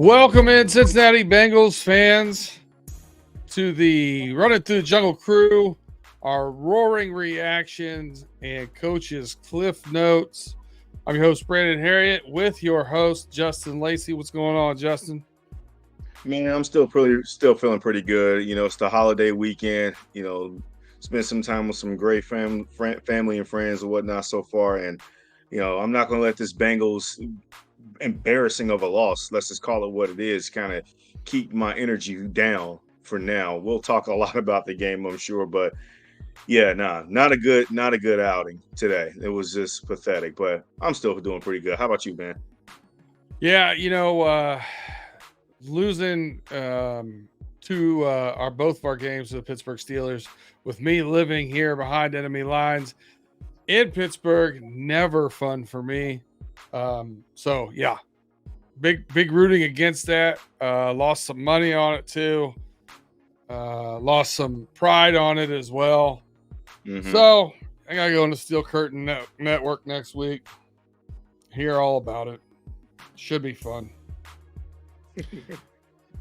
Welcome in, Cincinnati Bengals fans, to the Running Through the Jungle crew, our roaring reactions and coaches' cliff notes. I'm your host, Brandon Harriet, with your host, Justin Lacey. What's going on, Justin? Man, I'm still feeling pretty good. You know, it's the holiday weekend. You know, spent some time with some great family and friends and whatnot so far. And I'm not going to let this Bengals embarrassing of a loss, let's just call it what it is, kind of keep my energy down for now. We'll talk a lot about the game, I'm sure, but yeah, not a good outing today. It was just pathetic, but I'm still doing pretty good. How about you, man? Yeah, losing both of our games to the Pittsburgh Steelers, with me living here behind enemy lines in Pittsburgh, never fun for me. So yeah, big rooting against that. Lost some money on it too. Lost some pride on it as well. Mm-hmm. So I gotta go into Steel Curtain Network next week. Hear all about it. Should be fun.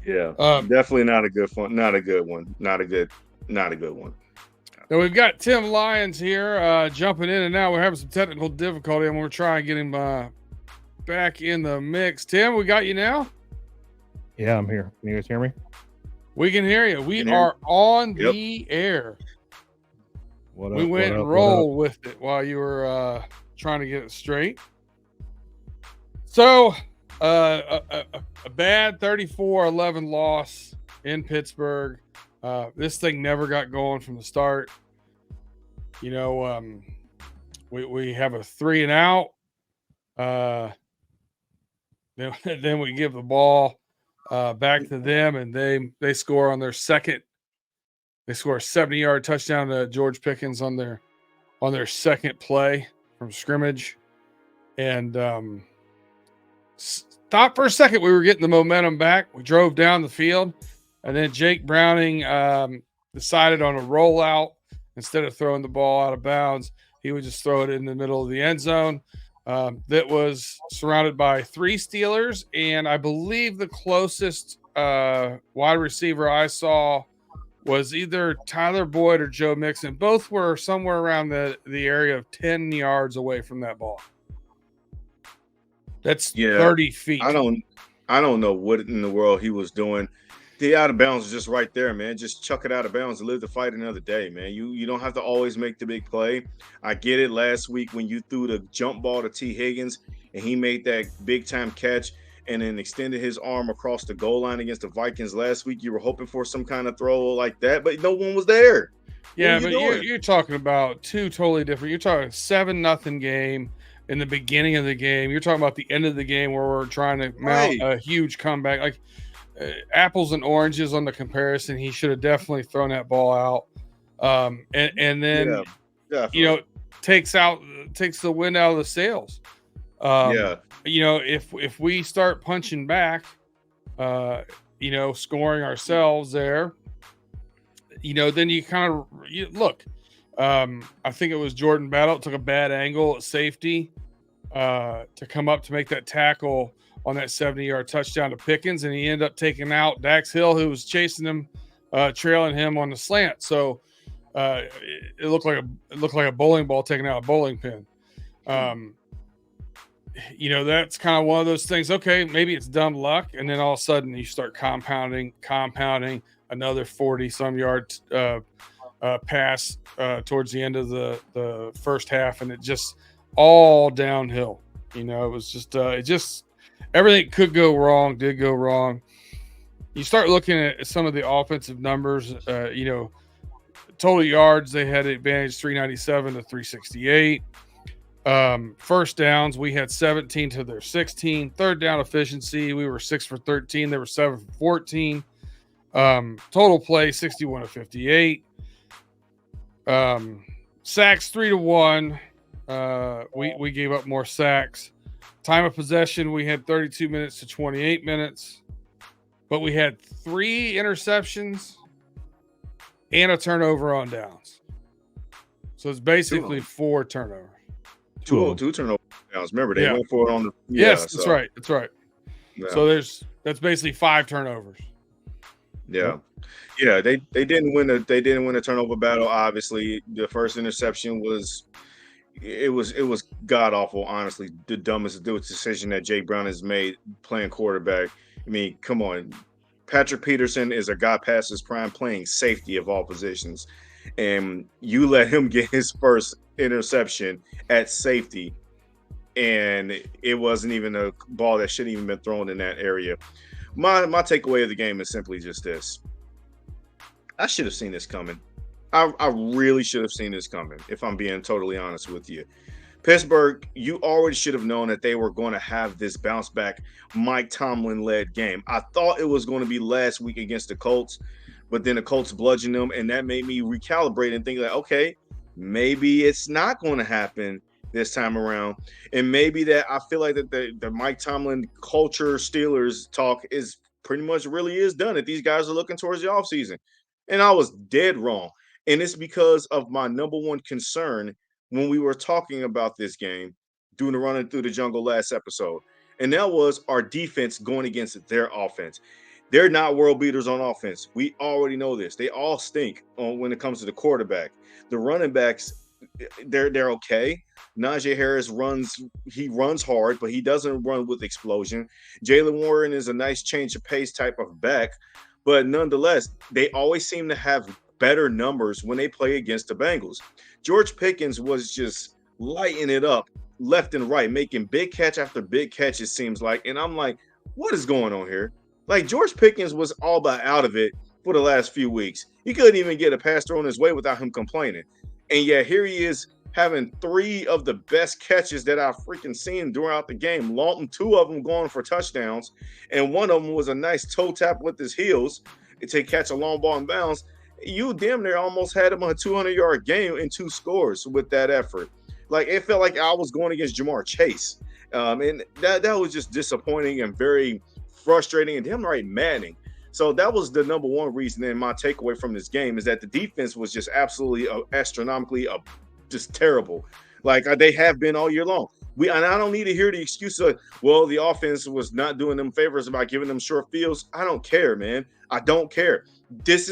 Yeah, definitely not a good one. Not a good one. Not a good one. Now we've got Tim Lyons here, jumping in and out. We're having some technical difficulty, and we're trying to get him back in the mix. Tim, we got you now? Yeah, I'm here. Can you guys hear me? We can hear you. We are on the air. We went and rolled with it while you were trying to get it straight. So, a bad 34-11 loss in Pittsburgh. This thing never got going from the start. We have a 3 and out. Then we give the ball back to them, and they score on their second. They score a 70-yard touchdown to George Pickens on their second play from scrimmage, and thought for a second we were getting the momentum back. We drove down the field, and then Jake Browning decided on a rollout. Instead of throwing the ball out of bounds, he would just throw it in the middle of the end zone. That was surrounded by 3 Steelers, and I believe the closest wide receiver I saw was either Tyler Boyd or Joe Mixon. Both were somewhere around the area of 10 yards away from that ball. That's 30 feet. I don't know what in the world he was doing. The out of bounds is just right there, man. Just chuck it out of bounds and live to fight another day, man. You don't have to always make the big play. I get it. Last week when you threw the jump ball to T. Higgins and he made that big time catch and then extended his arm across the goal line against the Vikings last week, you were hoping for some kind of throw like that, but no one was there. Yeah, but you're talking about two totally different. You're talking 7-0 game in the beginning of the game. You're talking about the end of the game where we're trying to mount a huge comeback. Like apples and oranges on the comparison. He should have definitely thrown that ball out. And then takes the wind out of the sails. If we start punching back, scoring ourselves there, then you kind of look. I think it was Jordan Battle took a bad angle at safety to come up to make that tackle on that 70-yard touchdown to Pickens, and he ended up taking out Dax Hill, who was chasing him, trailing him on the slant. So it looked like a bowling ball taking out a bowling pin. That's kind of one of those things. Okay, maybe it's dumb luck, and then all of a sudden you start compounding another 40-some yard pass towards the end of the first half, and it just all downhill. It was just everything could go wrong, did go wrong. You start looking at some of the offensive numbers, total yards, they had advantage 397 to 368. First downs, we had 17 to their 16. Third down efficiency, we were 6 for 13. They were 7 for 14. Total play, 61 to 58. Sacks 3-1. We gave up more sacks. Time of possession, we had 32 minutes to 28 minutes, but we had 3 interceptions and a turnover on downs. So it's basically 4 turnovers. Two turnover downs. Remember, they went for it on the. Yes, that's right. Yeah. So that's basically 5 turnovers. Yeah. Yeah, they didn't win a turnover battle. Obviously, the first interception was god awful. Honestly, the dumbest decision that Jay Brown has made playing quarterback. I mean, come on, Patrick Peterson is a guy past his prime playing safety of all positions, and you let him get his first interception at safety, and it wasn't even a ball that shouldn't even been thrown in that area. My takeaway of the game is simply just this. I should have seen this coming. I really should have seen this coming, if I'm being totally honest with you. Pittsburgh, you already should have known that they were going to have this bounce back Mike Tomlin led game. I thought it was going to be last week against the Colts, but then the Colts bludgeoned them, and that made me recalibrate and think like, okay, maybe it's not going to happen this time around. And maybe that I feel like that the Mike Tomlin culture Steelers talk is pretty much really is done, that these guys are looking towards the offseason. And I was dead wrong. And it's because of my number one concern when we were talking about this game doing the running through the jungle last episode. And that was our defense going against their offense. They're not world beaters on offense. We already know this. They all stink when it comes to the quarterback. The running backs, they're okay. Najee Harris runs hard, but he doesn't run with explosion. Jalen Warren is a nice change of pace type of back. But nonetheless, they always seem to have better numbers when they play against the Bengals. George Pickens was just lighting it up left and right, making big catch after big catch, it seems like. And I'm like, what is going on here? Like, George Pickens was all but out of it for the last few weeks. He couldn't even get a pass thrown his way without him complaining. And yet here he is having 3 of the best catches that I've freaking seen throughout the game. 2 of them going for touchdowns, and one of them was a nice toe tap with his heels to catch a long ball in bounds. You damn near almost had him on a 200-yard game and 2 scores with that effort. Like, it felt like I was going against Jamar Chase. And that was just disappointing and very frustrating and damn right maddening. So that was the number one reason in my takeaway from this game is that the defense was just absolutely astronomically just terrible, like they have been all year long. And I don't need to hear the excuse of, well, the offense was not doing them favors about giving them short fields. I don't care, man. I don't care.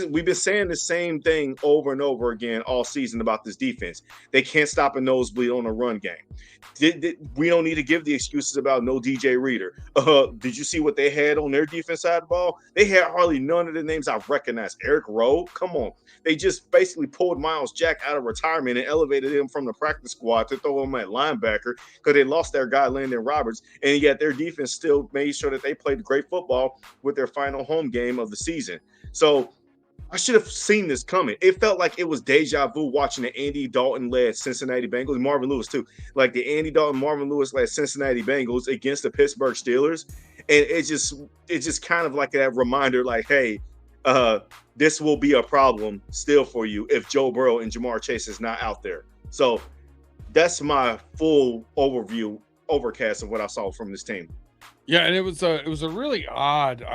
We've been saying the same thing over and over again all season about this defense. They can't stop a nosebleed on a run game. We don't need to give the excuses about no DJ Reader. Did you see what they had on their defense side of the ball? They had hardly none of the names I recognize. Eric Rowe, come on. They just basically pulled Miles Jack out of retirement and elevated him from the practice squad to throw him at linebacker because they lost their guy, Landon Roberts, and yet their defense still made sure that they played great football with their final home game of the season. So I should have seen this coming. It felt like it was deja vu watching the Andy Dalton-led Cincinnati Bengals, Marvin Lewis too, like the Andy Dalton, Marvin Lewis-led Cincinnati Bengals against the Pittsburgh Steelers. And it's just kind of like that reminder, like, hey, this will be a problem still for you if Joe Burrow and Jamar Chase is not out there. So that's my full overcast of what I saw from this team. Yeah, and it was a really odd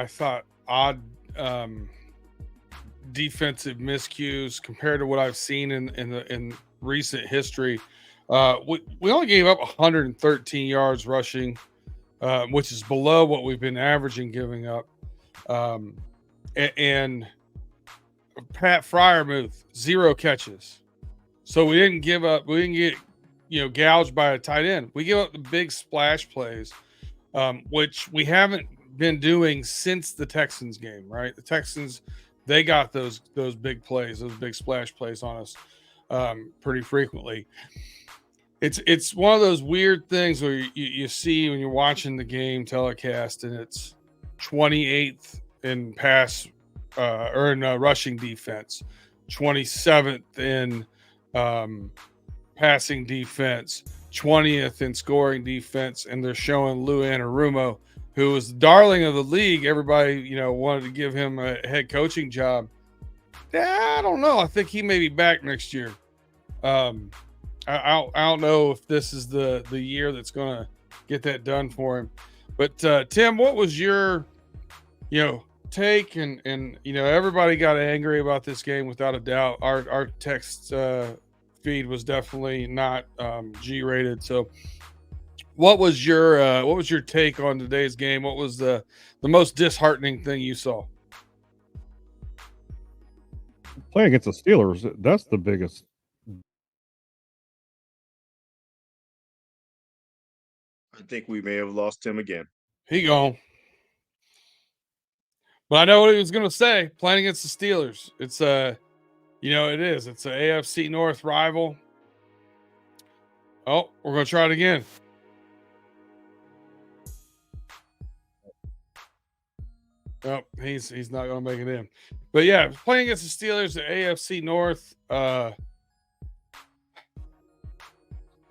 defensive miscues compared to what I've seen in recent history. We only gave up 113 yards rushing, which is below what we've been averaging giving up. And Pat Freiermuth, 0 catches. So we didn't get gouged by a tight end. We give up the big splash plays, which we haven't been doing since the Texans game, right? The Texans, they got those big plays, those big splash plays on us pretty frequently. It's one of those weird things where you see when you're watching the game telecast, and it's 28th in pass or in rushing defense, 27th in passing defense, 20th in scoring defense, and they're showing Lou Anarumo, who was the darling of the league. Everybody, wanted to give him a head coaching job. I don't know. I think he may be back next year. I don't know if this is the year that's going to get that done for him. But Tim, what was your, take? And everybody got angry about this game without a doubt. Our text feed was definitely not G-rated. So What was your take on today's game? What was the most disheartening thing you saw? Playing against the Steelers, that's the biggest. I think we may have lost him again. He gone. But I know what he was going to say. Playing against the Steelers, it's it is. It's an AFC North rival. Oh, we're going to try it again. Oh, he's not going to make it in. But yeah, playing against the Steelers, the AFC North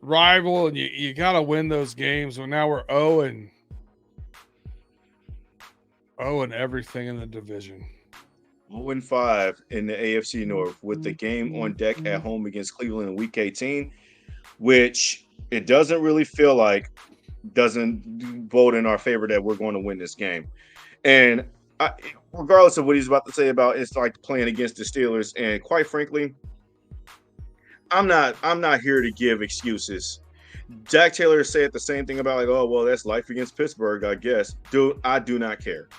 rival, and you got to win those games. Well, now we're 0 and everything in the division. 0-5 in the AFC North with the game on deck at home against Cleveland in Week 18, which it doesn't really feel like doesn't vote in our favor that we're going to win this game. And regardless of what he's about to say about it's like playing against the Steelers, and quite frankly, I'm not here to give excuses. Jack Taylor said the same thing about like, oh well, that's life against Pittsburgh, I guess. Dude, I do not care.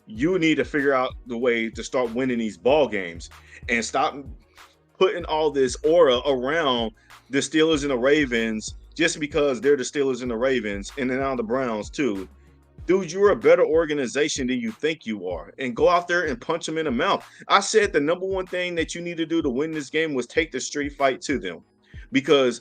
You need to figure out the way to start winning these ball games and stop putting all this aura around the Steelers and the Ravens just because they're the Steelers and the Ravens, and then now the Browns too. Dude, you're a better organization than you think you are, and go out there and punch them in the mouth. I said the number one thing that you need to do to win this game was take the street fight to them, because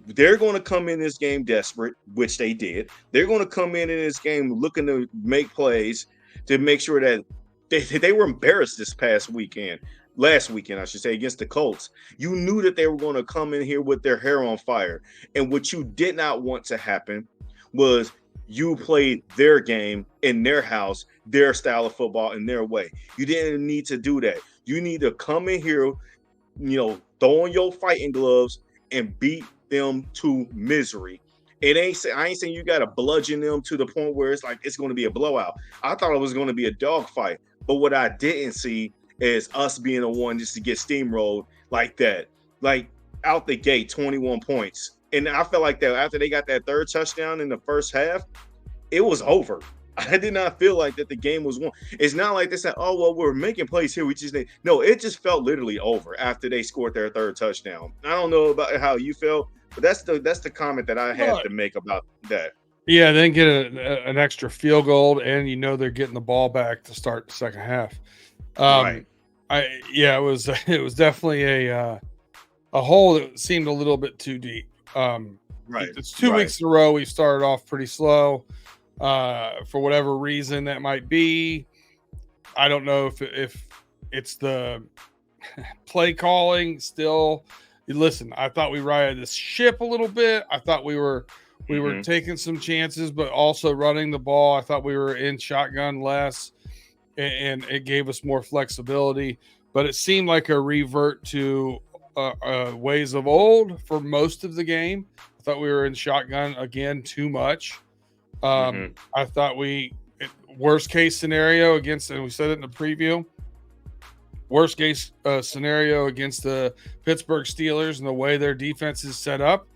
they're going to come in this game desperate, which they did. They're going to come in this game looking to make plays to make sure that they were embarrassed this last weekend, I should say, against the Colts. You knew that they were going to come in here with their hair on fire. And what you did not want to happen was you played their game in their house, their style of football, in their way. You didn't need to do that. You need to come in here, throw on your fighting gloves and beat them to misery. I ain't saying you got to bludgeon them to the point where it's like it's going to be a blowout. I thought it was going to be a dogfight. But what I didn't see is us being the one just to get steamrolled like that. Like out the gate, 21 points. And I felt like that after they got that third touchdown in the first half, it was over. I did not feel like that the game was won. It's not like they said, oh, well, we're making plays here. No, it just felt literally over after they scored their third touchdown. I don't know about how you felt, but that's the comment that I had to make about that. Yeah, then get an extra field goal, and they're getting the ball back to start the second half. Right. It was definitely a hole that seemed a little bit too deep. Right. It's 2 weeks in a row we started off pretty slow. For whatever reason that might be. I don't know if it's the play calling still. Listen, I thought we righted this ship a little bit. I thought we were taking some chances, but also running the ball. I thought we were in shotgun less, and it gave us more flexibility. But it seemed like a revert to ways of old for most of the game. I thought we were in shotgun again too much. I thought worst case scenario against, and we said it in the preview, worst case scenario against the Pittsburgh Steelers and the way their defense is set up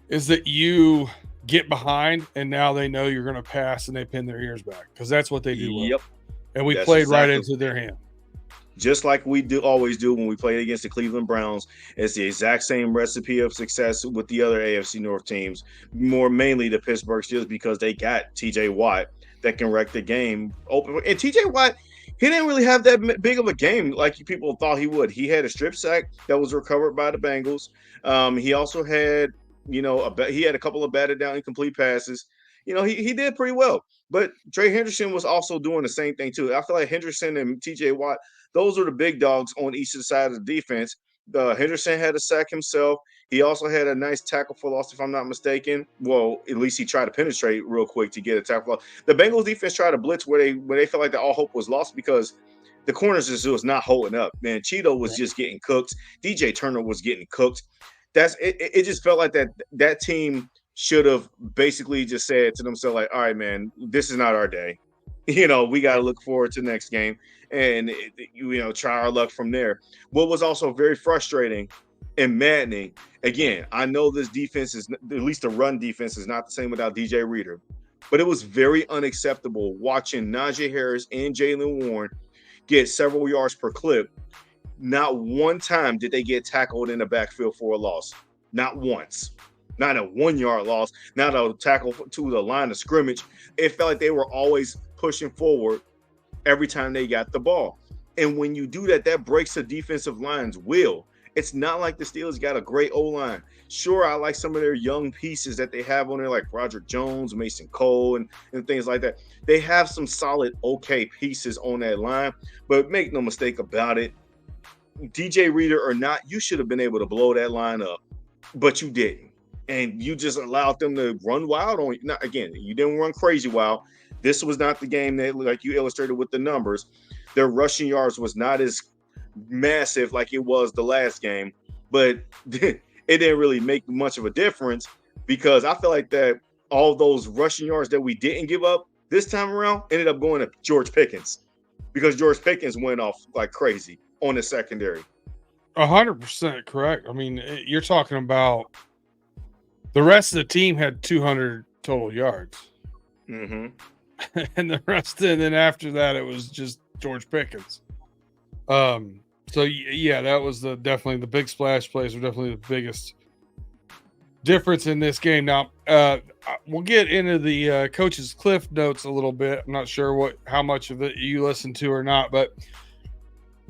is that you get behind and now they know you're going to pass and they pin their ears back because that's what they do. Yep. And we played right into their hand. Just like we always do when we played against the Cleveland Browns. It's the exact same recipe of success with the other AFC North teams, more mainly the Pittsburgh Steelers, because they got TJ Watt that can wreck the game open. And TJ Watt, he didn't really have that big of a game like people thought he would. He had a strip sack that was recovered by the Bengals. He also had, he had a couple of batted down incomplete passes. He did pretty well. But Trey Henderson was also doing the same thing too. I feel like Henderson and TJ Watt, those are the big dogs on each side of the defense. Henderson had a sack himself. He also had a nice tackle for loss, if I'm not mistaken. Well, at least he tried to penetrate real quick to get a tackle for loss. The Bengals defense tried to blitz where they felt like that all hope was lost because the corners just was not holding up. Man, Chido was just getting cooked. DJ Turner was getting cooked. It just felt like that team should have basically just said to themselves, like, all right, man, this is not our day. We got to look forward to the next game and, try our luck from there. What was also very frustrating and maddening. Again, I know this defense is, at least the run defense is not the same without DJ Reader, but it was very unacceptable watching Najee Harris and Jalen Warren get several yards per clip. Not one time did they get tackled in the backfield for a loss. Not once. Not a 1 yard loss, not a tackle to the line of scrimmage. It felt like they were always pushing forward every time they got the ball. And when you do that, that breaks the defensive line's will. It's not like the Steelers got a great O-line. Sure, I like some of their young pieces that they have on there, like Roderick Jones, Mason Cole, and things like that. They have some solid, okay pieces on that line, but make no mistake about it, DJ Reader or not, you should have been able to blow that line up, but you didn't. And you just allowed them to run wild on you. Now, again, you didn't run crazy wild. This was not the game that, like you illustrated with the numbers, their rushing yards was not as massive like it was the last game, but it didn't really make much of a difference because I feel like that all those rushing yards that we didn't give up this time around ended up going to George Pickens because George Pickens went off like crazy on the secondary. 100% correct. I mean, you're talking about the rest of the team had 200 total yards. Mm-hmm. And the rest, and then after that, it was just George Pickens. So yeah, that was definitely the big splash plays were definitely the biggest difference in this game. Now, we'll get into the coach's cliff notes a little bit. I'm not sure how much of it you listened to or not, but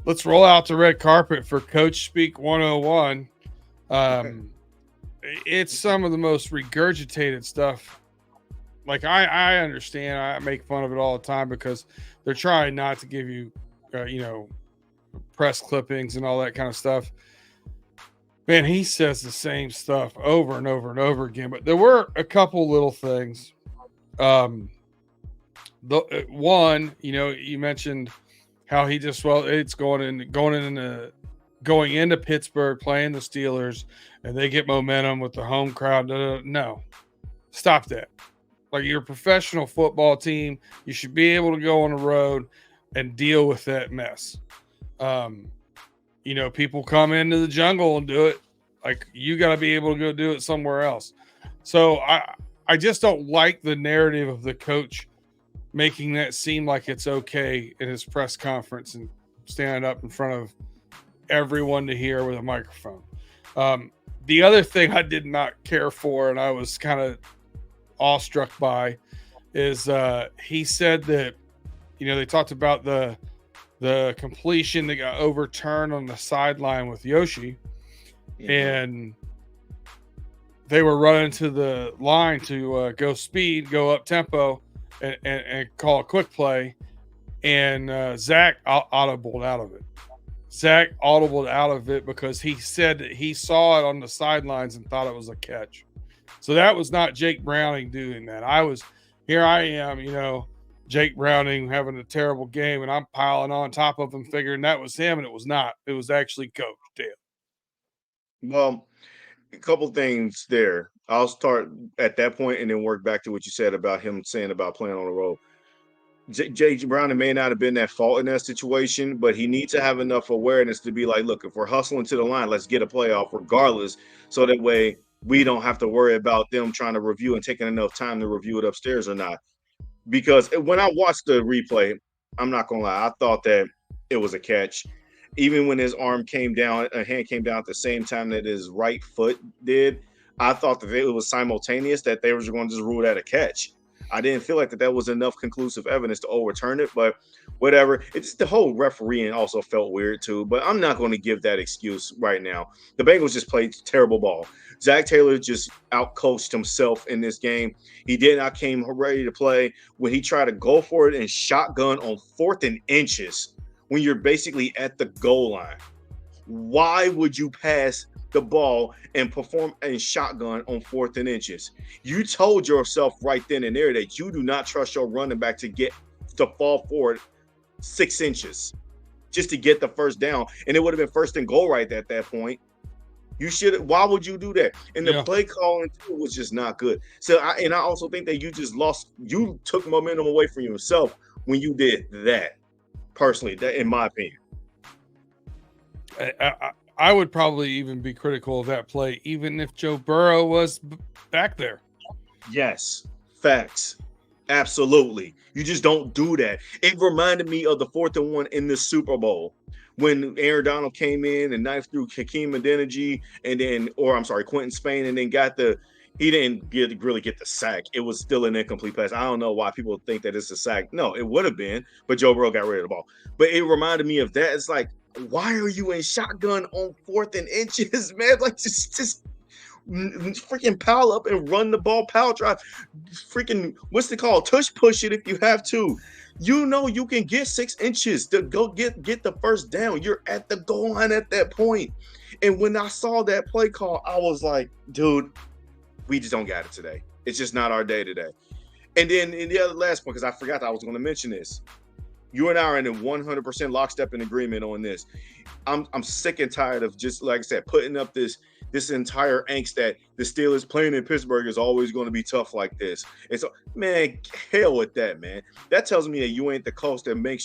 let's roll out the red carpet for Coach Speak 101. It's some of the most regurgitated stuff. Like I understand, I make fun of it all the time because they're trying not to give you, press clippings and all that kind of stuff. Man, he says the same stuff over and over and over again. But there were a couple little things. One, you mentioned how he just it's going into Pittsburgh, playing the Steelers, and they get momentum with the home crowd. No, stop that. Like, you're a professional football team, you should be able to go on the road and deal with that mess. People come into the jungle and do it. Like, you got to be able to go do it somewhere else. So I just don't like the narrative of the coach making that seem like it's okay in his press conference and standing up in front of everyone to hear with a microphone. The other thing I did not care for, and I was kind of awestruck by, is he said that, they talked about the completion that got overturned on the sideline with Yoshi, and they were running to the line to go up tempo, and call a quick play, and Zach audibled out of it. Zach audibled out of it because he said that he saw it on the sidelines and thought it was a catch. So that was not Jake Browning doing that. Here I am, Jake Browning having a terrible game, and I'm piling on top of him, figuring that was him, and it was not. It was actually Coach Dale. Well, a couple things there. I'll start at that point and then work back to what you said about him saying about playing on the road. Jake Browning may not have been at fault in that situation, but he needs to have enough awareness to be like, look, if we're hustling to the line, let's get a playoff regardless, so that way we don't have to worry about them trying to review and taking enough time to review it upstairs or not. Because when I watched the replay, I'm not going to lie, I thought that it was a catch. Even when his hand came down at the same time that his right foot did, I thought that it was simultaneous, that they were going to just rule that a catch. I didn't feel like that was enough conclusive evidence to overturn it, but whatever. It's the whole refereeing also felt weird too, but I'm not going to give that excuse right now. The Bengals just played terrible ball. Zach Taylor just outcoached himself in this game. He did not came ready to play when he tried to go for it and shotgun on 4th and inches when you're basically at the goal line. Why would you pass the ball and perform a shotgun on 4th and inches? You told yourself right then and there that you do not trust your running back to fall forward 6 inches just to get the first down, and it would have been 1st and goal right at that point. Why would you do that? And the play calling too was just not good. So I also think that you took momentum away from yourself when you did that. Personally, that in my opinion. I would probably even be critical of that play, even if Joe Burrow was back there. Yes, facts. Absolutely. You just don't do that. It reminded me of the 4th and 1 in the Super Bowl when Aaron Donald came in and knifed through Hakeem Adeniji Quentin Spain, and then he didn't really get the sack. It was still an incomplete pass. I don't know why people think that it's a sack. No, it would have been, but Joe Burrow got rid of the ball. But it reminded me of that. It's like, why are you in shotgun on 4th and inches, man? Like, just freaking pile up and run the ball, power drive, freaking what's it called? Tush push it if you have to. You know you can get 6 inches to go get the first down. You're at the goal line at that point. And when I saw that play call, I was like, dude, we just don't got it today. It's just not our day today. And then in the other last point, because I forgot that I was going to mention this. You and I are in a 100% lockstep in agreement on this. I'm sick and tired of, just like I said, putting up this entire angst that the Steelers playing in Pittsburgh is always going to be tough like this. And so, man, hell with that, man. That tells me that you ain't the coach that make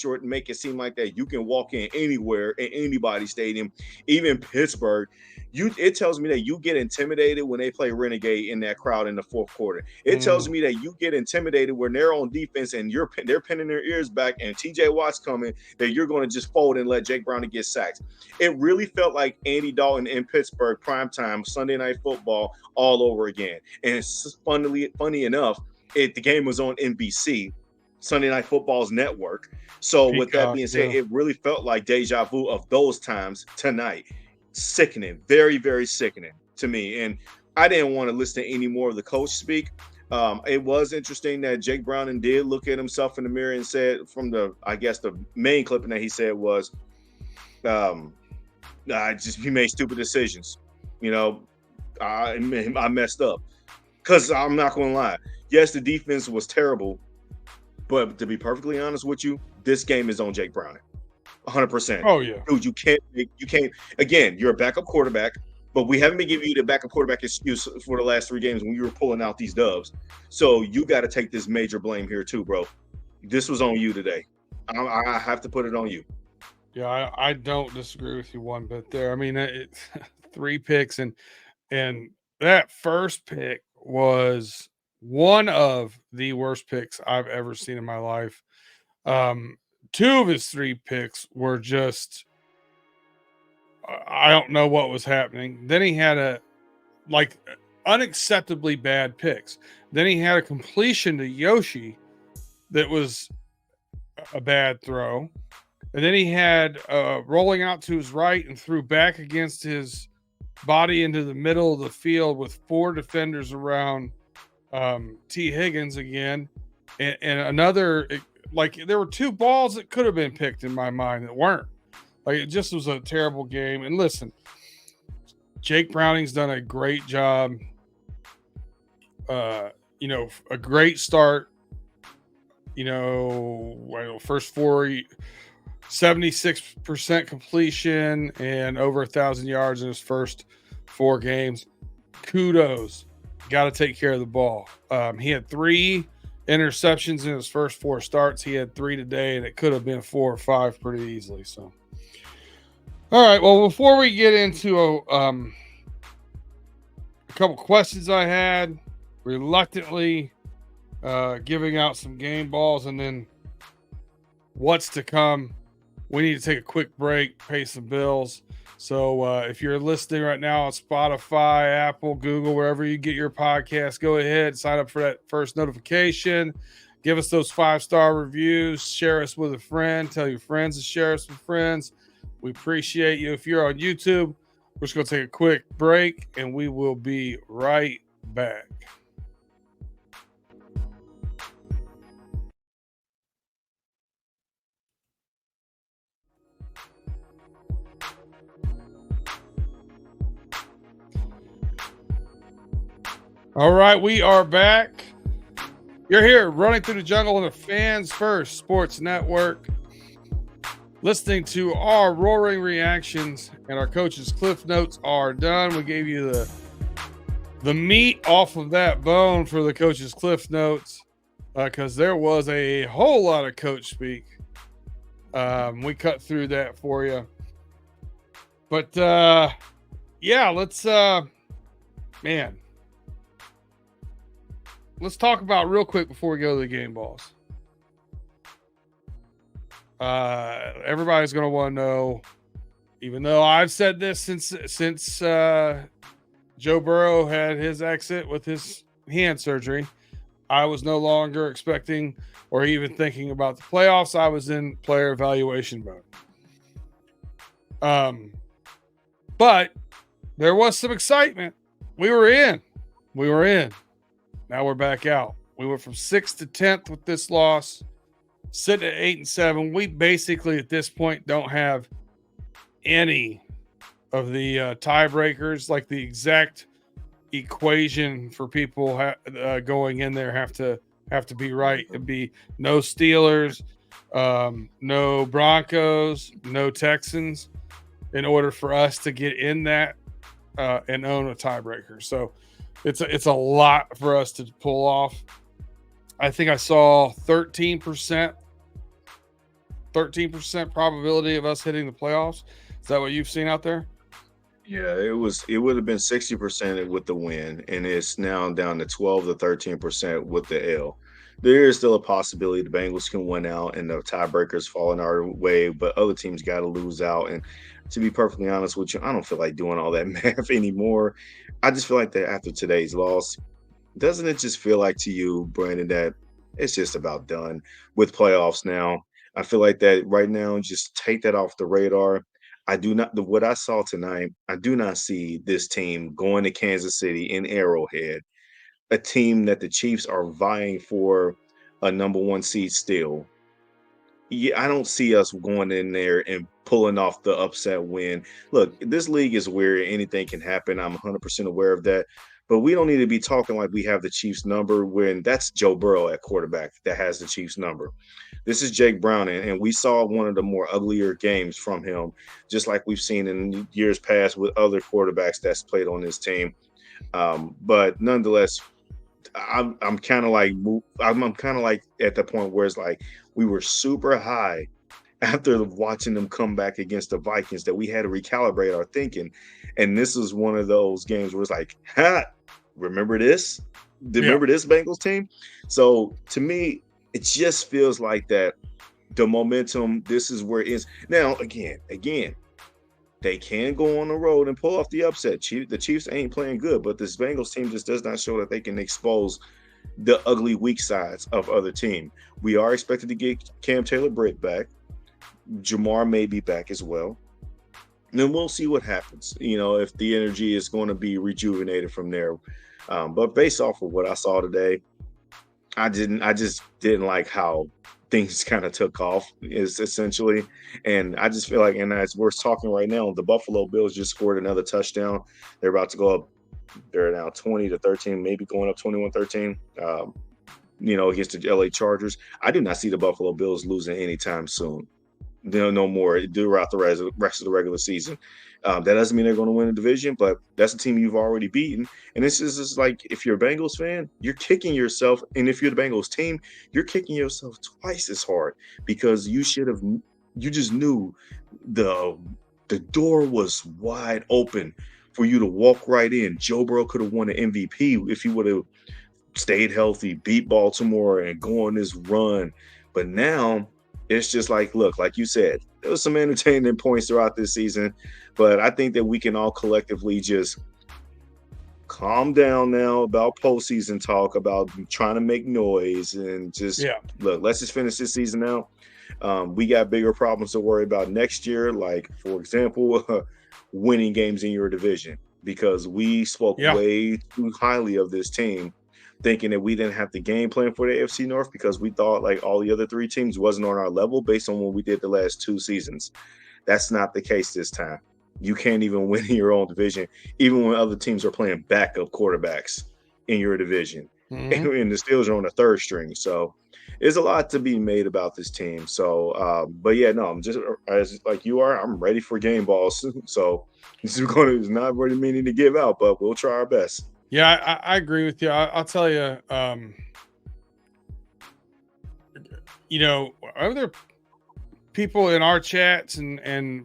it seem like that you can walk in anywhere in anybody's stadium, even Pittsburgh. It tells me that you get intimidated when they play Renegade in that crowd in the 4th quarter. It tells me that you get intimidated when they're on defense and they're pinning their ears back and TJ Watt's coming, that you're going to just fold and let Jake Browning get sacked. It really felt like Andy Dalton in Pittsburgh primetime Sunday Night Football all over again. And it's funny enough, the game was on NBC, Sunday Night Football's network. So with that being said, it really felt like deja vu of those times tonight. Sickening, very, very sickening to me. And I didn't want to listen to any more of the coach speak. It was interesting that Jake Browning did look at himself in the mirror and said, from the main clipping that he said was, he made stupid decisions. You know, I messed up. Because I'm not going to lie. Yes, the defense was terrible. But to be perfectly honest with you, this game is on Jake Browning. 100%. Oh, yeah. Dude, you can't. Again, you're a backup quarterback, but we haven't been giving you the backup quarterback excuse for the last 3 games when you were pulling out these dubs. So you got to take this major blame here too, bro. This was on you today. I have to put it on you. Yeah, I don't disagree with you one bit there. I mean, 3 picks, and that first pick was one of the worst picks I've ever seen in my life. 2 of his 3 picks were just, I don't know what was happening. Then he had unacceptably bad picks. Then he had a completion to Yoshi that was a bad throw. And then he had rolling out to his right and threw back against his body into the middle of the field with 4 defenders around T. Higgins again. And another, there were 2 balls that could have been picked in my mind that weren't. It just was a terrible game. And listen, Jake Browning's done a great job. A great start. First 4, 76% completion and over 1,000 yards in his first 4 games. Kudos. Got to take care of the ball. He had 3 interceptions in his first 4 starts. He had 3 today, and it could have been 4 or 5 pretty easily. So, all right. Well, before we get into a couple questions I had, reluctantly giving out some game balls, and then what's to come, we need to take a quick break, pay some bills. So if you're listening right now on Spotify, Apple, Google, wherever you get your podcast, go ahead, sign up for that first notification. Give us those 5-star reviews. Share us with a friend. Tell your friends to share us with friends. We appreciate you. If you're on YouTube, we're just going to take a quick break, and we will be right back. All right, we are back. You're here running through the jungle on the Fans First Sports Network, listening to our roaring reactions, and our coaches' cliff notes are done. We gave you the meat off of that bone for the coaches' cliff notes because there was a whole lot of coach speak. We cut through that for you. But yeah, let's let's talk about real quick before we go to the game balls. Everybody's gonna want to know, even though I've said this since Joe Burrow had his exit with his hand surgery, I was no longer expecting or even thinking about the playoffs. I was in player evaluation mode. But there was some excitement. We were in. Now we're back out. We went from 6th to 10th with this loss, sitting at 8-7. We basically at this point don't have any of the tiebreakers. Like the exact equation for people going in there have to be right. It'd be no Steelers, no Broncos, no Texans, in order for us to get in that and own a tiebreaker. So it's a lot for us to pull off. I think I saw 13% probability of us hitting the playoffs. Is that what you've seen out there? Yeah, it would have been 60% with the win, and it's now down to 12 to 13% with the L. There is still a possibility the Bengals can win out and the tiebreakers falling our way, but other teams got to lose out. And to be perfectly honest with you, I don't feel like doing all that math anymore. I just feel like that after today's loss, doesn't it just feel like to you, Brandon, that it's just about done with playoffs now? I feel like that right now, just take that off the radar. I do not, what I saw tonight, I do not see this team going to Kansas City in Arrowhead, a team that the Chiefs are vying for a number one seed still. Yeah, I don't see us going in there and pulling off the upset win. Look, this league is weird. Anything can happen. I'm 100% aware of that. But we don't need to be talking like we have the Chiefs number when that's Joe Burrow at quarterback that has the Chiefs number. This is Jake Brown, and we saw one of the more uglier games from him, just like we've seen in years past with other quarterbacks that's played on this team. But nonetheless, I'm kind of like I'm kind of like at the point where it's like we were super high after watching them come back against the Vikings that we had to recalibrate our thinking, and this is one of those games where it's like, ha, remember this? Remember this Bengals team? So to me, it just feels like that the momentum. This is where it is now. Again, they can go on the road and pull off the upset. The Chiefs ain't playing good, but this Bengals team just does not show that they can expose the ugly weak sides of other team. We are expected to get Cam Taylor-Britt back. Jamar may be back as well. And then we'll see what happens, if the energy is going to be rejuvenated from there. But based off of what I saw today, I just didn't like how things kind of took off, is essentially. And I just feel like, and as we're talking right now, the Buffalo Bills just scored another touchdown. They're about to go up. They're now 20-13, maybe going up 21-13, against the LA Chargers. I do not see the Buffalo Bills losing anytime soon. No more throughout the rest of the regular season. That doesn't mean they're going to win the division, but that's a team you've already beaten. And this is just like, if you're a Bengals fan, you're kicking yourself. And if you're the Bengals team, you're kicking yourself twice as hard because you just knew the door was wide open for you to walk right in. Joe Burrow could have won an MVP if he would have stayed healthy, beat Baltimore, and go on this run. But now it's just like, look, like you said, there was some entertaining points throughout this season, but I think that we can all collectively just calm down now about postseason talk, about trying to make noise, and just look, let's just finish this season out. We got bigger problems to worry about next year, like, for example, winning games in your division, because we spoke way too highly of this team, thinking that we didn't have the game plan for the AFC North because we thought like all the other three teams wasn't on our level based on what we did the last two seasons. That's not the case this time. You can't even win in your own division, even when other teams are playing backup quarterbacks in your division. Mm-hmm. And the Steelers are on the third string. So there's a lot to be made about this team. So, but yeah, no, I'm just as like you are. I'm ready for game balls. So it's not really meaning to give out, but we'll try our best. Yeah, I agree with you. I'll tell you, are there people in our chats and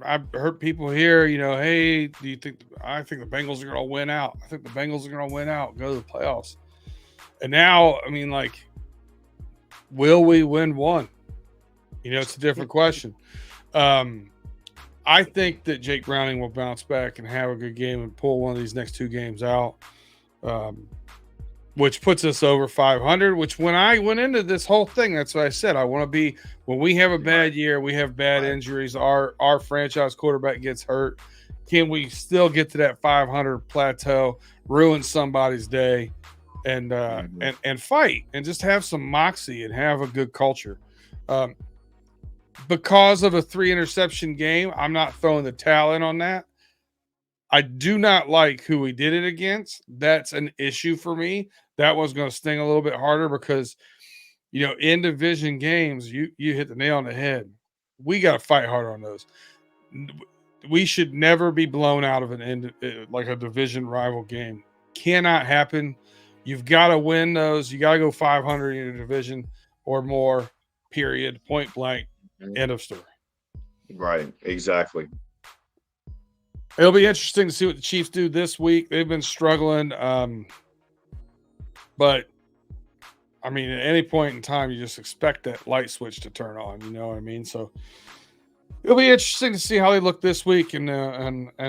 I've heard people here, hey, do you think I think the Bengals are going to win out? I think the Bengals are going to win out, go to the playoffs. And now, I mean, like, will we win one? It's a different question. I think that Jake Browning will bounce back and have a good game and pull one of these next 2 games out, which puts us over 500, which when I went into this whole thing, that's what I said. I want to be, when we have a bad year, we have bad injuries, our franchise quarterback gets hurt. Can we still get to that 500 plateau, ruin somebody's day, and fight and just have some moxie and have a good culture? Because of a 3 interception game, I'm not throwing the towel in on that. I do not like who we did it against. That's an issue for me. That was going to sting a little bit harder because, in division games, you hit the nail on the head. We got to fight harder on those. We should never be blown out of like a division rival game. Cannot happen. You've got to win those. You got to go 500 in a division or more, period, point blank, end of story. Right, exactly. It'll be interesting to see what the Chiefs do this week. They've been struggling. But, I mean, at any point in time, you just expect that light switch to turn on. You know what I mean? So it'll be interesting to see how they look this week and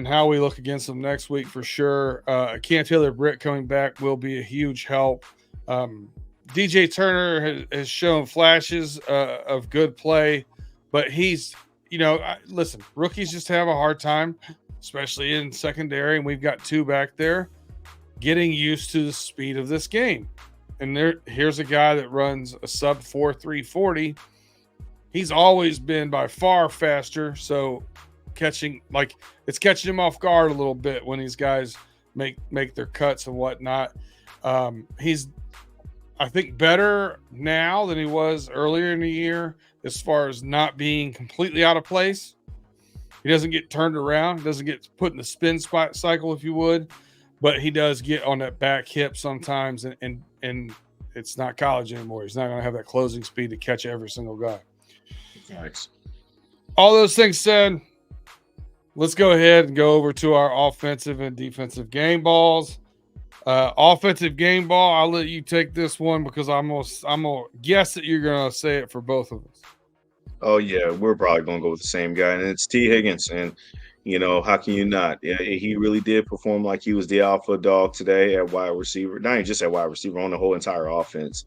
how we look against them next week for sure. Cam Taylor-Britt coming back will be a huge help. DJ Turner has shown flashes of good play, but he's, listen, rookies just have a hard time, especially in secondary, and we've got 2 back there, getting used to the speed of this game. And here's a guy that runs a sub 4.3 40. He's always been by far faster, so it's catching him off guard a little bit when these guys make their cuts and whatnot. He's, I think, better now than he was earlier in the year as far as not being completely out of place. He doesn't get turned around, doesn't get put in the spin spot cycle, if you would, but he does get on that back hip sometimes, and it's not college anymore. He's not going to have that closing speed to catch every single guy. Nice. All those things said, let's go ahead and go over to our offensive and defensive game balls. Offensive game ball, I'll let you take this one because I'm gonna guess that you're gonna say it for both of us. Oh yeah, we're probably gonna go with the same guy, and it's T. Higgins. And how can you not? Yeah, he really did perform like he was the alpha dog today at wide receiver. Not even just at wide receiver, on the whole entire offense.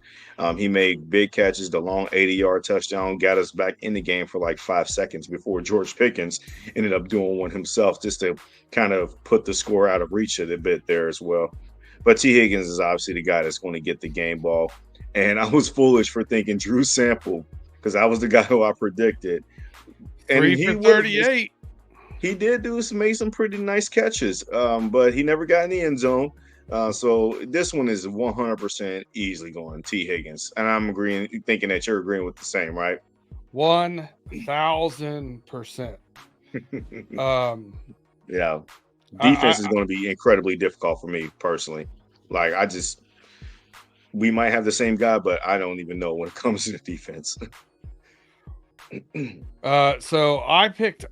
He made big catches. The long 80-yard touchdown got us back in the game for like 5 seconds before George Pickens ended up doing one himself, just to kind of put the score out of reach a bit there as well. But T. Higgins is obviously the guy that's going to get the game ball. And I was foolish for thinking Drew Sample, because I was the guy who I predicted. And 3 for 38. He did make some pretty nice catches, but he never got in the end zone. So this one is 100% easily going T. Higgins. And I'm thinking that you're agreeing with the same, right? 1,000%. Yeah. Defense is going to be incredibly difficult for me personally. Like, we might have the same guy, but I don't even know when it comes to the defense. So I picked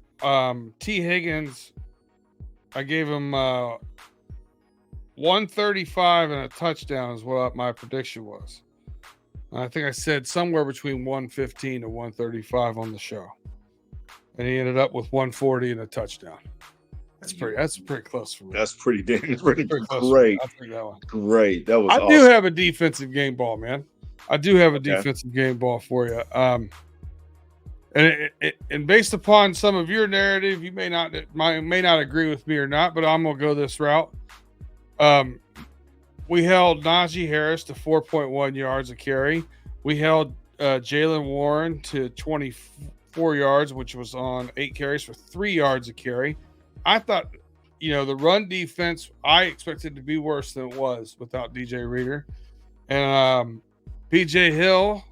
T. Higgins. I gave him 135 and a touchdown is what my prediction was. I think I said somewhere between 115 and 135 on the show. And he ended up with 140 and a touchdown. That's pretty close for me. That's pretty great. I'll take that one. Great. That was awesome. I do have a defensive game ball, man. I do have a defensive game ball for you. And based upon some of your narrative, you may not agree with me or not, but I'm gonna go this route. We held Najee Harris to 4.1 yards a carry. We held Jaylen Warren to 24 yards, which was on 8 carries for 3 yards a carry. I thought, the run defense, I expected to be worse than it was without DJ Reader. And PJ Hill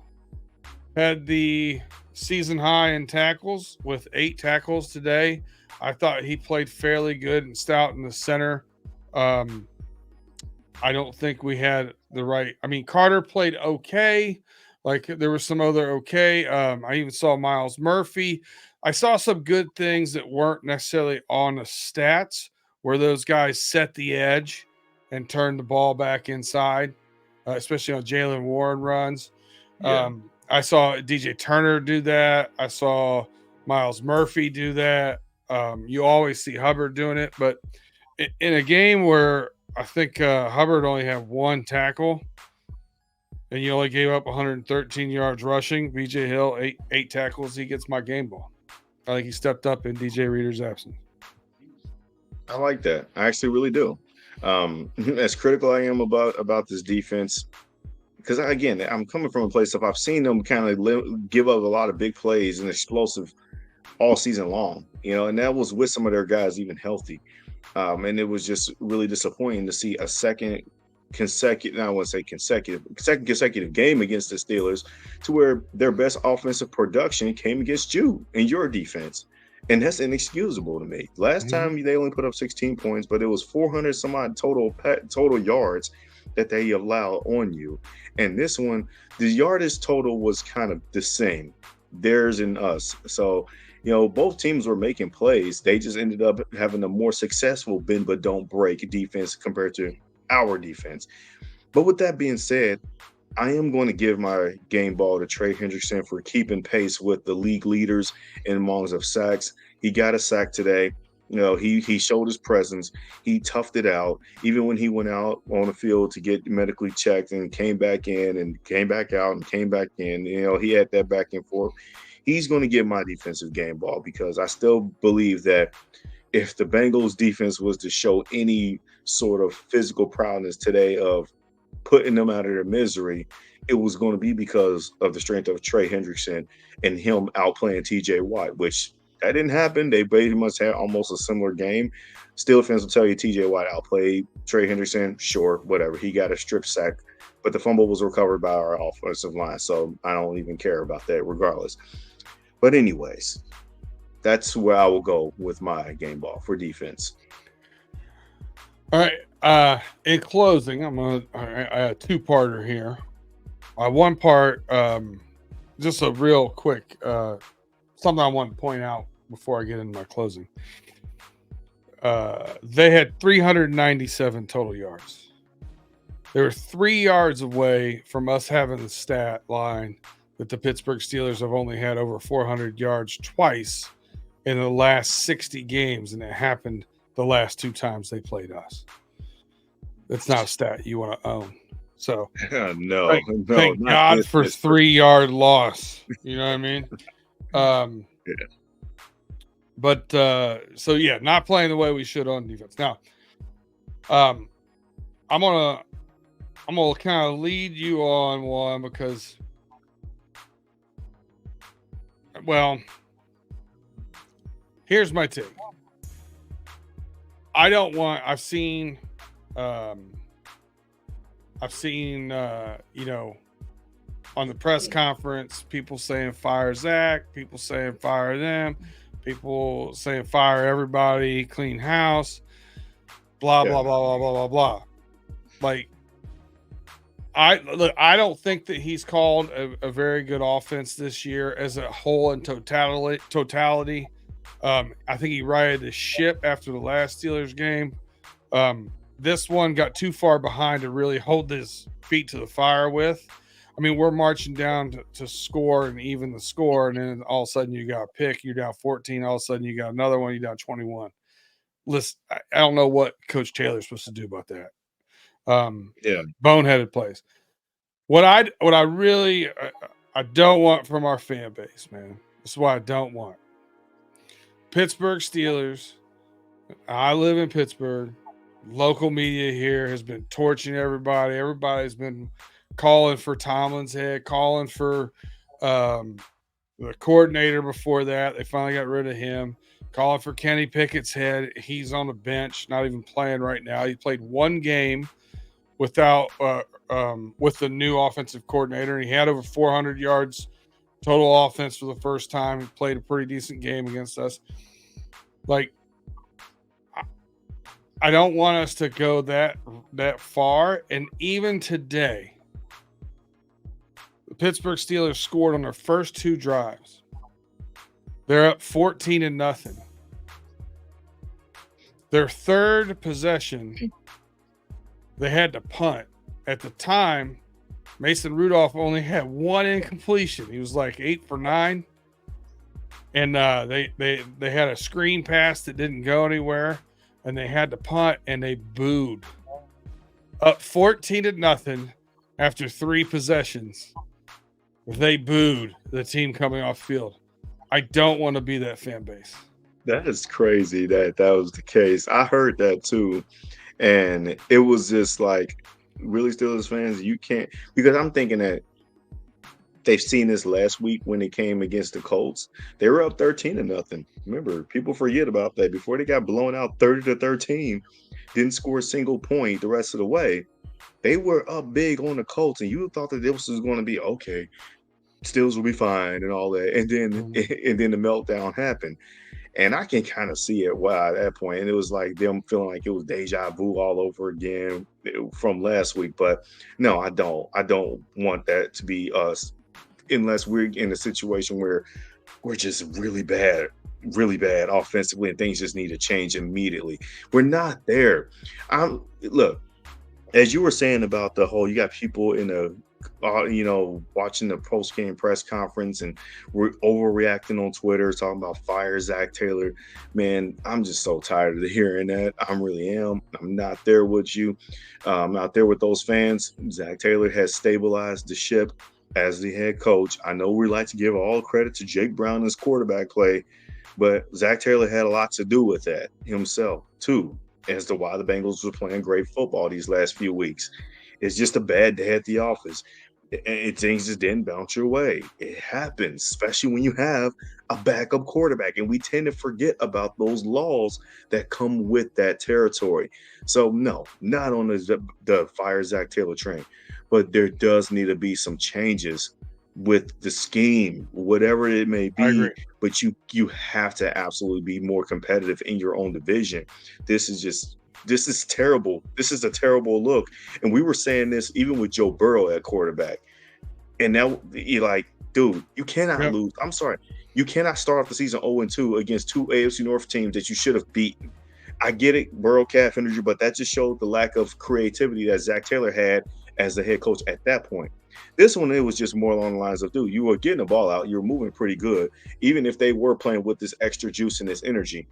had the season high in tackles with 8 tackles today. I thought he played fairly good and stout in the center. I don't think we had the right. I mean, Carter played okay, Like there was some other okay. I even saw Miles Murphy. I saw some good things that weren't necessarily on the stats, where those guys set the edge and turned the ball back inside, especially on Jalen Warren runs. Yeah. I saw DJ Turner do that. I saw Miles Murphy do that. You always see Hubbard doing it, but in a game where I think Hubbard only had one tackle and you only gave up 113 yards rushing, BJ Hill, eight tackles, he gets my game ball. I think he stepped up in DJ Reader's absence. I like that. I actually really do. As critical I am about this defense, because again, I'm coming from a place of I've seen them kind of give up a lot of big plays and explosive all season long, and that was with some of their guys even healthy. And it was just really disappointing to see a second consecutive game against the Steelers to where their best offensive production came against you and your defense. And that's inexcusable to me. Last time they only put up 16 points, but it was 400 some odd total yards that they allowed on you. And this one, the yardage total was kind of the same, theirs and us. So, both teams were making plays. They just ended up having a more successful bend but don't break defense compared to our defense. But with that being said, I am going to give my game ball to Trey Hendrickson for keeping pace with the league leaders in amounts of sacks. He got a sack today. He showed his presence. He toughed it out. Even when he went out on the field to get medically checked and came back in and came back out and came back in, he had that back and forth. He's going to get my defensive game ball because I still believe that if the Bengals defense was to show any sort of physical prowess today of putting them out of their misery, it was going to be because of the strength of Trey Hendrickson and him outplaying TJ Watt, which that didn't happen. They pretty much had almost a similar game. Steelers fans will tell you TJ Watt outplayed Trey Hendrickson. Sure, whatever. He got a strip sack, but the fumble was recovered by our offensive line. So I don't even care about that regardless. But anyways, that's where I will go with my game ball for defense. All right. In closing, I a two-parter here. One part, just a real quick, something I want to point out before I get into my closing. They had 397 total yards. They were 3 yards away from us having the stat line that the Pittsburgh Steelers have only had over 400 yards twice in the last 60 games, and it happened the last two times they played us. That's not a stat you want to own. So no, thank God for 3 yard loss. You know what I mean? Yeah. But so yeah, not playing the way we should on defense. Now, I'm gonna kind of lead you on one because, well, here's my take. I've seen on the press conference, people saying fire Zach, people saying fire them, people saying fire everybody, clean house, blah, blah, blah, blah, blah, blah, blah. Like, I don't think that he's called a very good offense this year as a whole in totality. I think he righted the ship after the last Steelers game. This one got too far behind to really hold his feet to the fire with. I mean, we're marching down to score and even the score, and then all of a sudden you got a pick, you're down 14. All of a sudden you got another one, you're down 21. Listen, I don't know what Coach Taylor's supposed to do about that. Boneheaded plays. What I really I don't want from our fan base, man. This is what I don't want. Pittsburgh Steelers. I live in Pittsburgh. Local media here has been torching everybody. Everybody's been calling for Tomlin's head, calling for the coordinator before that. They finally got rid of him. Calling for Kenny Pickett's head. He's on the bench, not even playing right now. He played one game without with the new offensive coordinator, and he had over 400 yards total offense for the first time. He played a pretty decent game against us. Like, I don't want us to go that far. And even today, The Pittsburgh Steelers scored on their first 2 drives. They're up 14-0. Their third possession, they had to punt. At the time, Mason Rudolph only had 1 incompletion. He was like 8 for 9. And they had a screen pass that didn't go anywhere, and they had to punt, and they booed. Up 14-0 after 3 possessions. They booed the team coming off field. I don't want to be that fan base. That is crazy that was the case. I heard that too. And it was just like, really, Steelers fans, you can't, because I'm thinking that they've seen this last week when they came against the Colts. They were up 13-0. Remember, people forget about that. Before they got blown out 30-13, didn't score a single point the rest of the way. They were up big on the Colts, and you thought that this was going to be okay. Steelers will be fine and all that. And then the meltdown happened. And I can kind of see it at that point. And it was like them feeling like it was deja vu all over again from last week. But no, I don't. I don't want that to be us unless we're in a situation where we're just really bad offensively and things just need to change immediately. We're not there. Look, as you were saying about the whole, you got people in a watching the post-game press conference and we're overreacting on Twitter, talking about fire Zach Taylor. Man, I'm just so tired of hearing that. I really am. I'm not there with you. I'm out there with those fans. Zach Taylor has stabilized the ship as the head coach. I know we like to give all credit to Jake Brown and his quarterback play, but Zach Taylor had a lot to do with that himself too, as to why the Bengals were playing great football these last few weeks. It's just a bad day at the office. Things just didn't bounce your way. It happens, especially when you have a backup quarterback. And we tend to forget about those laws that come with that territory. So, no, not on the fire Zach Taylor train. But there does need to be some changes with the scheme, whatever it may be. But you have to absolutely be more competitive in your own division. This is terrible. This is a terrible look. And we were saying this even with Joe Burrow at quarterback. And now you're like, dude, you cannot lose. I'm sorry. You cannot start off the season 0-2 against 2 AFC North teams that you should have beaten. I get it, Burrow calf injury, but that just showed the lack of creativity that Zach Taylor had as the head coach at that point. This one, it was just more along the lines of, dude, you were getting the ball out. You were moving pretty good, even if they were playing with this extra juice and this energy.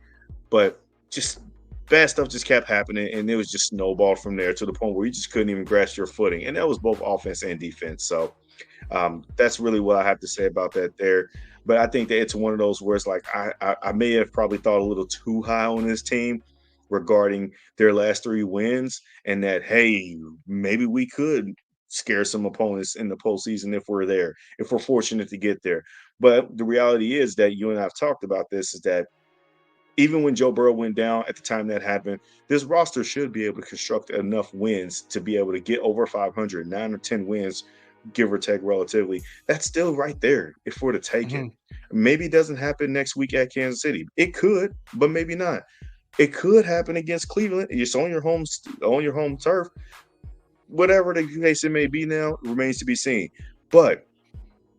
But just bad stuff just kept happening, and it was just snowballed from there to the point where you just couldn't even grasp your footing. And that was both offense and defense. So that's really what I have to say about that there. But I think that it's one of those where it's like I may have probably thought a little too high on this team regarding their last 3 wins, and that, hey, maybe we could scare some opponents in the postseason if we're there, if we're fortunate to get there. But the reality is that you and I have talked about this, is that even when Joe Burrow went down at the time that happened, this roster should be able to construct enough wins to be able to get over 500, 9 or 10 wins, give or take relatively. That's still right there if we're to take it. Maybe it doesn't happen next week at Kansas City. It could, but maybe not. It could happen against Cleveland. It's on your home turf. Whatever the case it may be now remains to be seen. But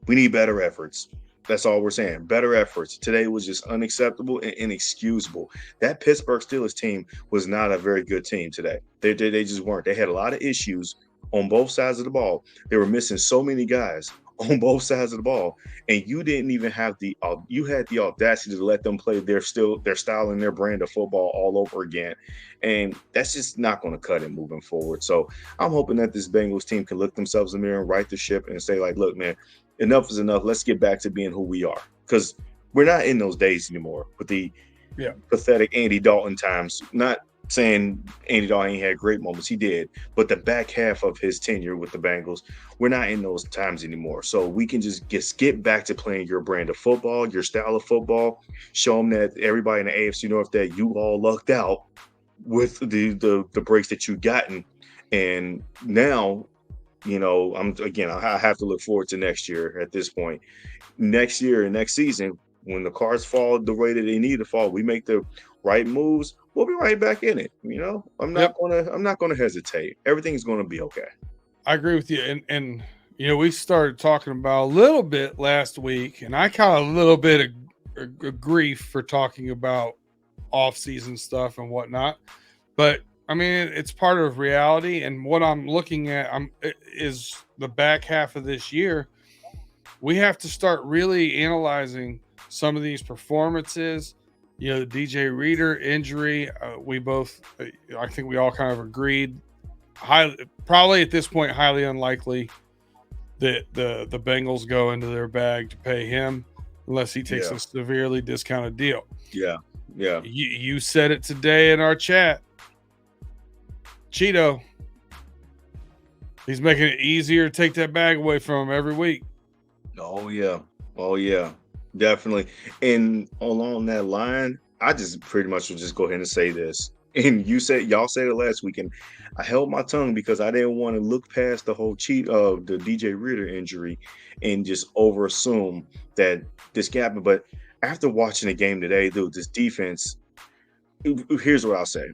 we need better efforts. That's all we're saying. Better efforts. Today was just unacceptable and inexcusable. That Pittsburgh Steelers team was not a very good team today. They just weren't. They had a lot of issues on both sides of the ball. They were missing so many guys on both sides of the ball, and you didn't even have you had the audacity to let them play their style and their brand of football all over again. And that's just not going to cut it moving forward. So I'm hoping that this Bengals team can look themselves in the mirror and right the ship and say, like, look, man, enough is enough. Let's get back to being who we are, because we're not in those days anymore with the pathetic Andy Dalton times. Not saying Andy Dalton ain't had great moments. He did. But the back half of his tenure with the Bengals, we're not in those times anymore. So we can just get back to playing your brand of football, your style of football, show them that everybody in the AFC North that you all lucked out with the breaks that you've gotten. And now, I have to look forward to next year at this point. Next year and next season, when the cards fall the way that they need to fall, we make the right moves, we'll be right back in it. I'm not gonna hesitate. Everything's gonna be okay. I agree with you. And we started talking about a little bit last week, and I caught a little bit of grief for talking about off-season stuff and whatnot. But I mean, it's part of reality. And what I'm looking at is the back half of this year. We have to start really analyzing some of these performances. The DJ Reader injury, I think we all kind of agreed, probably at this point, highly unlikely that the Bengals go into their bag to pay him unless he takes a severely discounted deal. Yeah. You said it today in our chat. Chido, he's making it easier to take that bag away from him every week. Oh yeah, definitely. And along that line, I just pretty much will just go ahead and say this. And y'all said it last week, and I held my tongue because I didn't want to look past the whole the DJ Reader injury and just over assume that this happened. But after watching the game today, dude, this defense, here's what I'll say.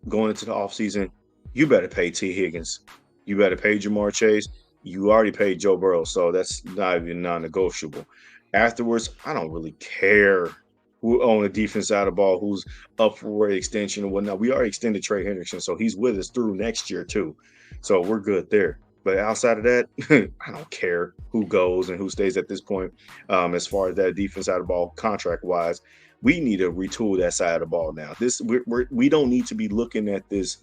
Going into the offseason, you better pay T. Higgins. You better pay Jamar Chase. You already paid Joe Burrow, so that's not even non-negotiable. Afterwards, I don't really care who on the defense side of the ball, who's up for extension and whatnot. We already extended Trey Hendrickson, so he's with us through next year too. So we're good there. But outside of that, I don't care who goes and who stays at this point. As far as that defense side of the ball, contract-wise, we need to retool that side of the ball now. We don't need to be looking at this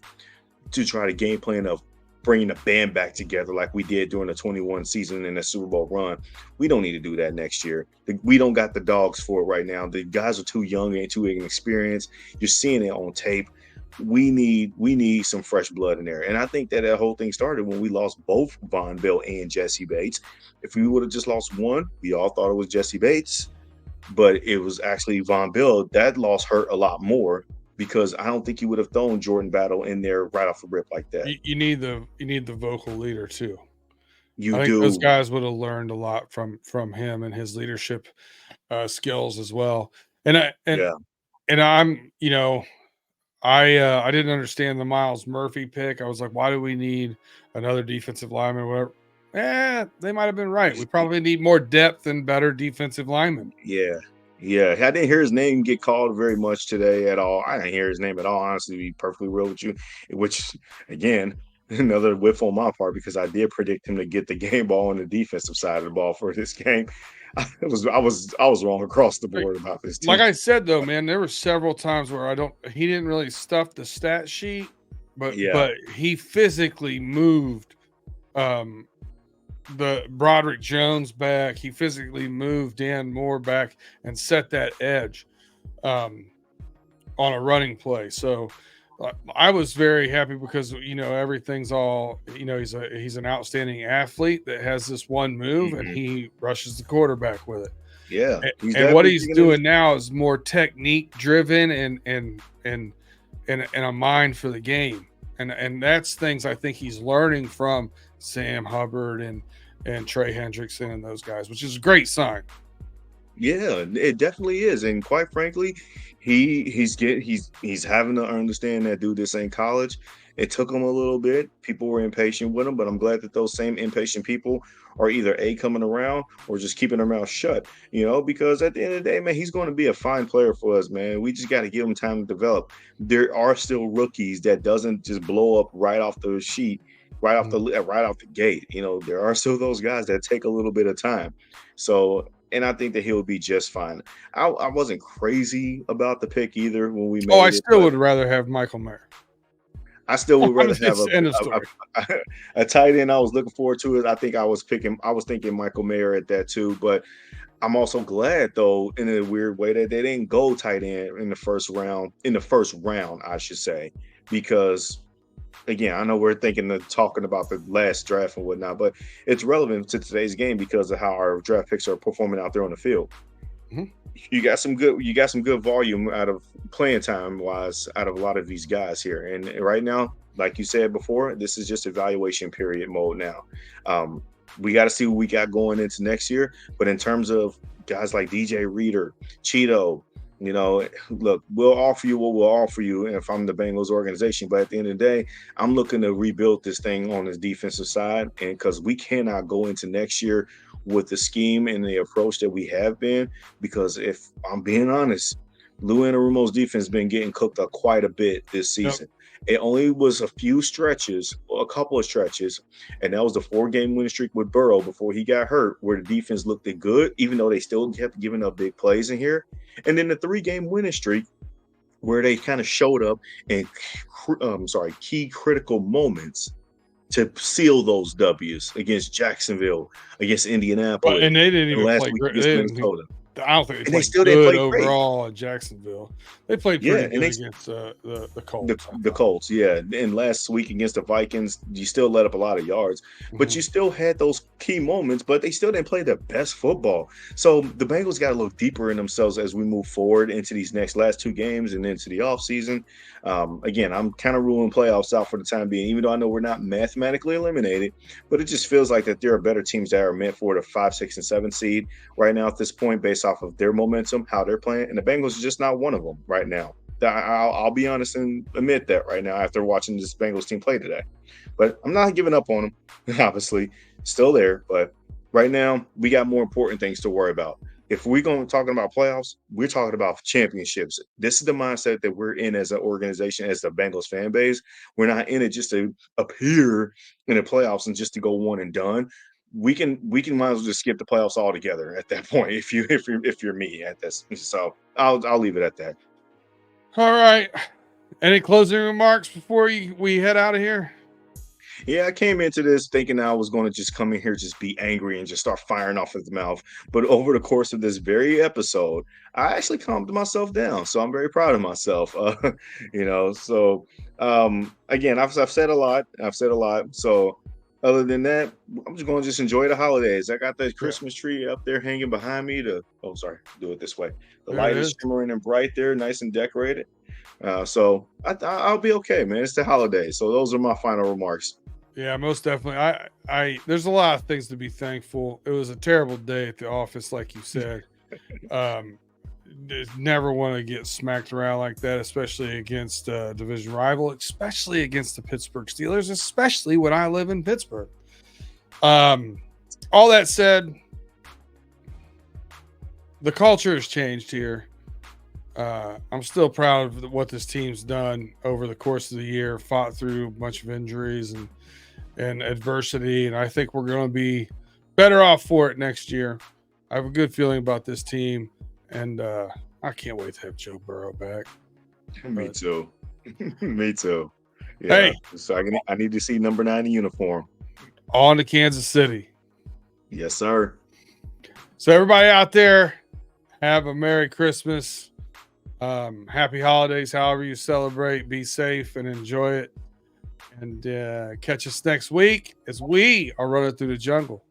to try to game plan of bringing the band back together like we did during the 21 season and the Super Bowl run. We don't need to do that next year. We don't got the dogs for it right now. The guys are too young and too inexperienced. You're seeing it on tape. We need some fresh blood in there. And I think that whole thing started when we lost both Von Bell and Jesse Bates. If we would have just lost one, we all thought it was Jesse Bates, but it was actually Von Bell. That loss hurt a lot more, because I don't think you would have thrown Jordan Battle in there right off the rip like that. You need the vocal leader too. I think do. Those guys would have learned a lot from him and his leadership skills as well. And I'm I didn't understand the Miles Murphy pick. I was like, why do we need another defensive lineman or whatever? They might have been right. We probably need more depth and better defensive linemen. Yeah, I didn't hear his name get called very much today at all. I didn't hear his name at all, honestly, to be perfectly real with you, which, again, another whiff on my part, because I did predict him to get the game ball on the defensive side of the ball for this game. I was wrong across the board about this team. Like I said, though, man, there were several times where he didn't really stuff the stat sheet, but he physically moved the Broderick Jones back. He physically moved Dan Moore back and set that edge on a running play. So I was very happy because everything's all he's an outstanding athlete that has this one move and he rushes the quarterback with it. Yeah, and what he's doing now is more technique driven and a mind for the game. And that's things I think he's learning from Sam Hubbard and Trey Hendrickson and those guys, which is a great sign. Yeah, it definitely is. And quite frankly, he's having to understand that, dude, this ain't college. It took him a little bit. People were impatient with him, but I'm glad that those same impatient people are either coming around or just keeping their mouth shut, because at the end of the day, man, he's going to be a fine player for us, man. We just got to give him time to develop. There are still rookies that doesn't just blow up right off the sheet, right off the gate. There are still those guys that take a little bit of time. So, and I think that he'll be just fine. I wasn't crazy about the pick either when we made it. I still would rather have Michael Mayer. I still would rather have a tight end. I was looking forward to it. I was thinking Michael Mayer at that too, but I'm also glad, though, in a weird way, that they didn't go tight end in the first round, I should say, because, again, I know we're talking about the last draft and whatnot, but it's relevant to today's game because of how our draft picks are performing out there on the field. Mm-hmm. You got some good volume out of playing time wise out of a lot of these guys here. And right now, like you said before, this is just evaluation period mode now. We got to see what we got going into next year. But in terms of guys like DJ Reader, Chido, look, we'll offer you what we'll offer you if I'm the Bengals organization. But at the end of the day, I'm looking to rebuild this thing on the defensive side. And because we cannot go into next year with the scheme and the approach that we have been, because if I'm being honest, Lou Anarumo's defense has been getting cooked up quite a bit this season. It only was a few stretches, a couple of stretches, and that was the 4-game winning streak with Burrow before he got hurt, where the defense looked good, even though they still kept giving up big plays in here. And then the 3-game winning streak, where they kind of showed up in key critical moments to seal those W's against Jacksonville, against Indianapolis, and they didn't even last play week great. against Minnesota. I don't think they And they played still didn't good play great. overall in Jacksonville. They played pretty good against the Colts. The Colts, yeah. And last week against the Vikings, you still let up a lot of yards, but you still had those key moments, but they still didn't play their best football. So the Bengals got to look deeper in themselves as we move forward into these last 2 games and into the offseason. Again, I'm kind of ruling playoffs out for the time being, even though I know we're not mathematically eliminated, but it just feels like that there are better teams that are meant for the 5, 6, and 7 seed right now at this point, based off of their momentum, how they're playing. And the Bengals are just not one of them right now. I'll be honest and admit that right now after watching this Bengals team play today. But I'm not giving up on them, obviously. Still there. But right now, we got more important things to worry about. If we're going to talking about playoffs, we're talking about championships. This is the mindset that we're in as an organization, as the Bengals fan base. We're not in it just to appear in the playoffs and just to go one and done. We can might as well just skip the playoffs altogether at that point if you're me at this. So I'll leave it at that. All right. Any closing remarks before we head out of here? Yeah, I came into this thinking I was going to just come in here, just be angry and just start firing off at the mouth. But over the course of this very episode, I actually calmed myself down. So I'm very proud of myself. So again, I've said a lot. So other than that, I'm just going to just enjoy the holidays. I got the Christmas tree up there hanging behind me. Do it this way. The light is shimmering and bright there, nice and decorated. So I'll be okay, man. It's the holidays. So those are my final remarks. Yeah, most definitely. I there's a lot of things to be thankful. It was a terrible day at the office, like you said. Never want to get smacked around like that, especially against a division rival, especially against the Pittsburgh Steelers, especially when I live in Pittsburgh. All that said, the culture has changed here. I'm still proud of what this team's done over the course of the year, fought through a bunch of injuries and adversity, and I think we're going to be better off for it next year. I have a good feeling about this team, and I can't wait to have Joe Burrow back. Me too. Me too. Yeah. Hey, so I need to see number 9 in uniform. On to Kansas City. Yes, sir. So everybody out there, have a Merry Christmas. Happy holidays, however you celebrate. Be safe and enjoy it. And catch us next week as we are running through the jungle.